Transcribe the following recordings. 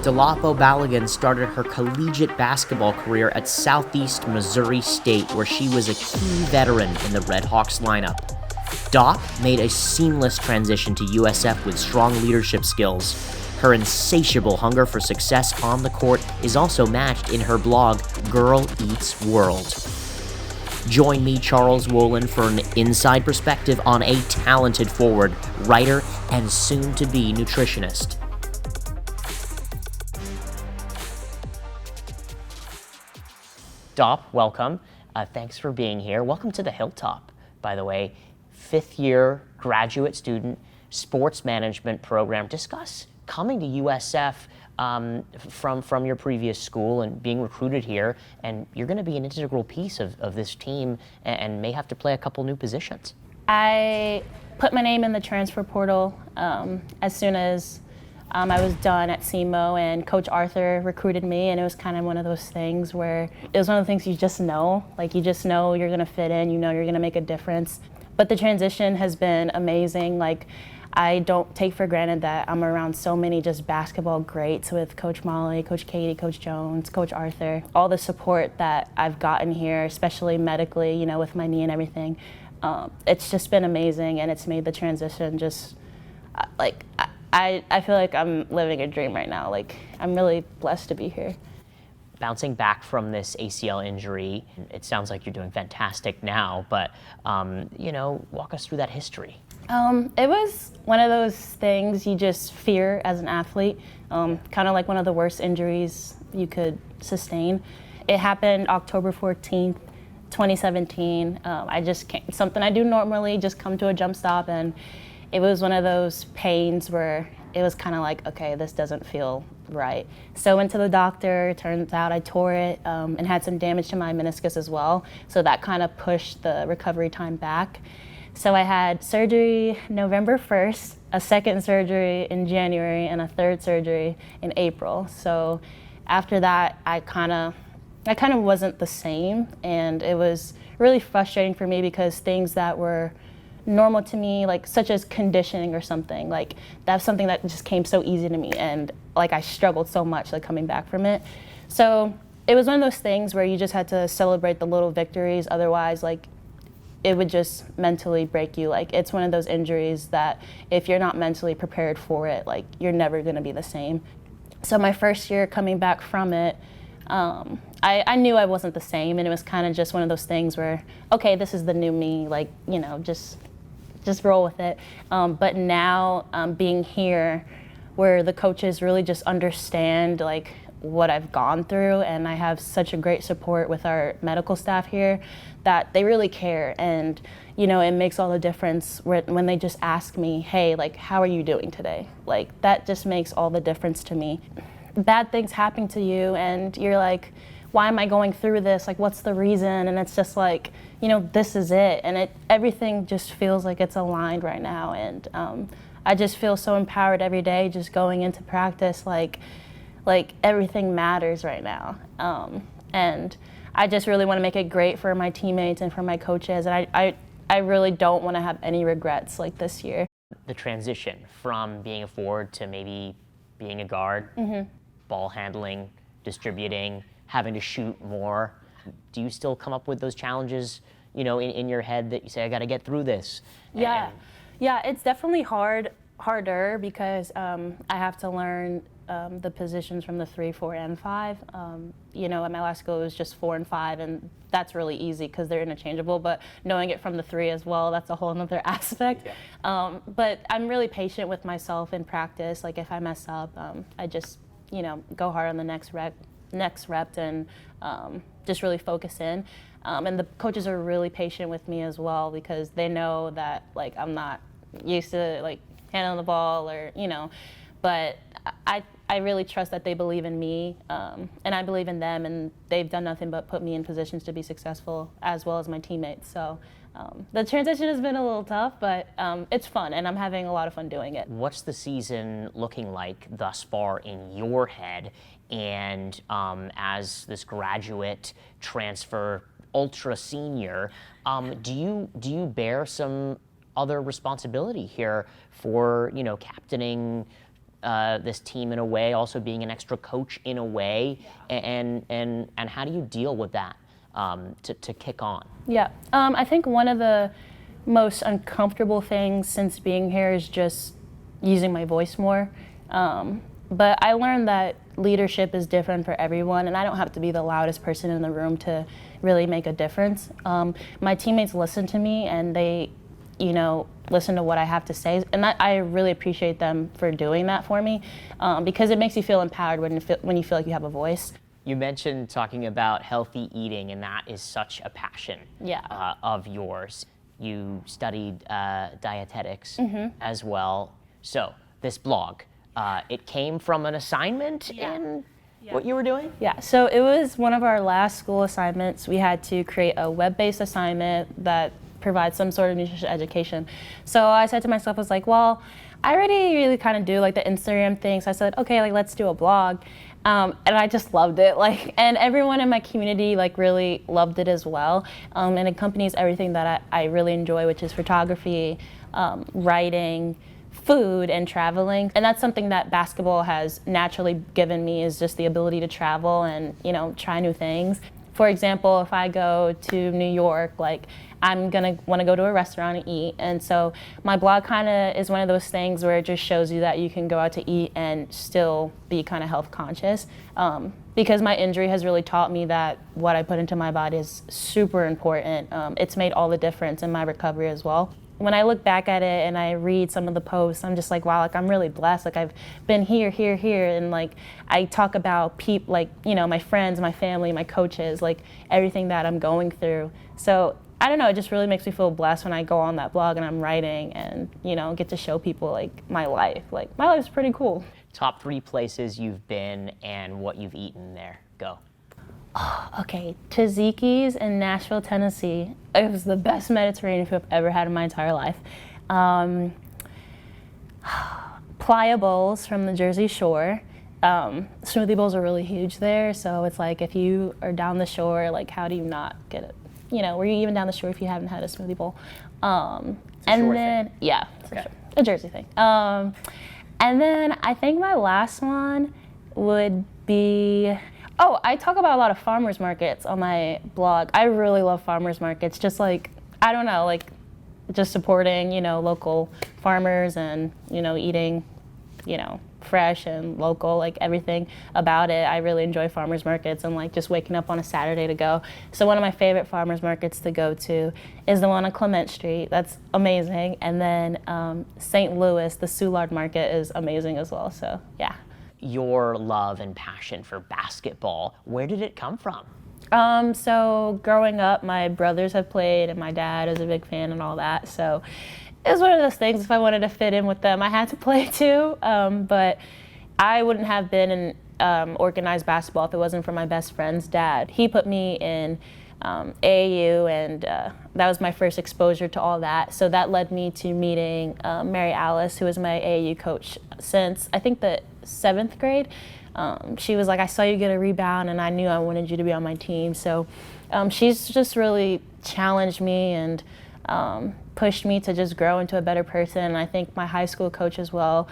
Dolapo Balogun started her collegiate basketball career at Southeast Missouri State, where she was a key veteran in the Red Hawks lineup. Dop made a seamless transition to USF with strong leadership skills. Her insatiable hunger for success on the court is also matched in her blog, Girl Eats World. Join me, Charles Wollin, for an inside perspective on a talented forward, writer, and soon-to-be nutritionist. Dop, welcome. Thanks for being here. Welcome to the Hilltop, by the way. Fifth-year graduate student, sports management program. Discuss coming to USF from your previous school and being recruited here, and you're going to be an integral piece of this team and may have to play a couple new positions. I put my name in the transfer portal as soon as I was done at SEMO, and Coach Arthur recruited me, and it was kind of one of those things where it was one of the things you just know. Like, you just know you're going to fit in, you know you're going to make a difference. But the transition has been amazing. Like, I don't take for granted that I'm around so many just basketball greats with Coach Molly, Coach Katie, Coach Jones, Coach Arthur. All the support that I've gotten here, especially medically, you know, with my knee and everything, it's just been amazing, and it's made the transition just, like, I feel like I'm living a dream right now. Like, I'm really blessed to be here. Bouncing back from this ACL injury, it sounds like you're doing fantastic now, but, walk us through that history. It was one of those things you just fear as an athlete, kind of like one of the worst injuries you could sustain. It happened October 14th, 2017. I just came, something I do normally, just come to a jump stop, and it was one of those pains where it was kind of like, okay, this doesn't feel right. So went to the doctor, turns out I tore it and had some damage to my meniscus as well. So that kind of pushed the recovery time back. So I had surgery November 1st, a second surgery in January, and a third surgery in April. So after that, I kind of wasn't the same, and it was really frustrating for me because things that were normal to me, like such as conditioning or something, like that's something that just came so easy to me, and like I struggled so much like coming back from it. So it was one of those things where you just had to celebrate the little victories, otherwise like it would just mentally break you. Like, it's one of those injuries that if you're not mentally prepared for it, like you're never gonna be the same. So my first year coming back from it, I knew I wasn't the same, and it was kind of just one of those things where, okay, this is the new me, like, you know, just roll with it. But now being here where the coaches really just understand like what I've gone through, and I have such a great support with our medical staff here that they really care, and you know, it makes all the difference when they just ask me, hey, like, how are you doing today? Like, that just makes all the difference to me. Bad things happen to you and you're like, why am I going through this? Like, what's the reason? And it's just like, you know, this is it. And everything just feels like it's aligned right now. And I just feel so empowered every day just going into practice, like everything matters right now. And I just really want to make it great for my teammates and for my coaches. And I really don't want to have any regrets like this year. The transition from being a forward to maybe being a guard, ball handling, distributing, having to shoot more. Do you still come up with those challenges, you know, in your head that you say, I got to get through this? Yeah, it's definitely harder because I have to learn the positions from the 3, 4, and 5. You know, at my last school it was just 4 and 5, and that's really easy because they're interchangeable, but knowing it from the 3 as well, that's a whole other aspect. Yeah. But I'm really patient with myself in practice. Like, if I mess up, I just, you know, go hard on the next rep and just really focus in. And the coaches are really patient with me as well because they know that, like, I'm not used to, like, handling the ball or, you know, but I really trust that they believe in me, and I believe in them, and they've done nothing but put me in positions to be successful as well as my teammates. So the transition has been a little tough, but it's fun, and I'm having a lot of fun doing it. What's the season looking like thus far in your head? And as this graduate transfer ultra senior, do you bear some other responsibility here for, you know, captaining this team in a way, also being an extra coach in a way, and how do you deal with that to kick on? Yeah, I think one of the most uncomfortable things since being here is just using my voice more. But I learned that leadership is different for everyone, and I don't have to be the loudest person in the room to really make a difference. My teammates listen to me, and they, listen to what I have to say, and I really appreciate them for doing that for me, because it makes you feel empowered when you feel like you have a voice. You mentioned talking about healthy eating, and that is such a passion of yours. You studied dietetics as well. So this blog, it came from an assignment in what you were doing? Yeah, so it was one of our last school assignments. We had to create a web-based assignment that provides some sort of nutrition education. So I said to myself, I was like, well, I already really kind of do like the Instagram thing. So I said, okay, like let's do a blog. And I just loved it. And everyone in my community really loved it as well. And it accompanies everything that I really enjoy, which is photography, writing, food, and traveling. And that's something that basketball has naturally given me, is just the ability to travel and, try new things. For example, if I go to New York, I'm gonna want to go to a restaurant and eat. And so my blog kind of is one of those things where it just shows you that you can go out to eat and still be kind of health conscious. Because my injury has really taught me that what I put into my body is super important. It's made all the difference in my recovery as well. When I look back at it and I read some of the posts, I'm just like, wow, I'm really blessed. I've been here, and I talk about people, my friends, my family, my coaches, everything that I'm going through. So I don't know, it just really makes me feel blessed when I go on that blog and I'm writing and, get to show people my life. My life's pretty cool. Top 3 places you've been and what you've eaten there. Go. Okay, Tzatziki's in Nashville, Tennessee. It was the best Mediterranean food I've ever had in my entire life. Playa bowls from the Jersey Shore. Smoothie bowls are really huge there, so it's if you are down the shore, how do you not get it? Were you even down the shore if you haven't had a smoothie bowl? It's a shore thing. Yeah, okay. A Jersey thing. And then I think my last one would be, I talk about a lot of farmers markets on my blog. I really love farmers markets. Just I don't know, just supporting, local farmers and, eating, fresh and local, everything about it. I really enjoy farmers markets and just waking up on a Saturday to go. So one of my favorite farmers markets to go to is the one on Clement Street. That's amazing. And then St. Louis, the Soulard Market is amazing as well. So yeah. Your love and passion for basketball, where did it come from? So growing up, my brothers have played and my dad is a big fan and all that. So it was one of those things, if I wanted to fit in with them, I had to play too. But I wouldn't have been in organized basketball if it wasn't for my best friend's dad. He put me in AAU, and that was my first exposure to all that. So that led me to meeting Mary Alice, who was my AAU coach since I think the 7th grade. She was like, I saw you get a rebound and I knew I wanted you to be on my team. So she's just really challenged me and pushed me to just grow into a better person. And I think my high school coach as well,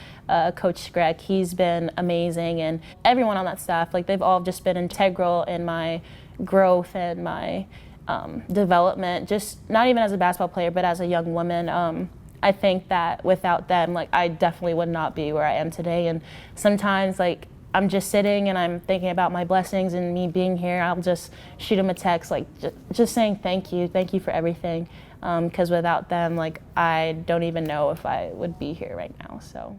Coach Greg, he's been amazing. And everyone on that staff, they've all just been integral in my growth and my development, just not even as a basketball player, but as a young woman. I think that without them, I definitely would not be where I am today. And sometimes, I'm just sitting and I'm thinking about my blessings and me being here. I'll just shoot them a text, just saying thank you for everything. Because without them, I don't even know if I would be here right now. So.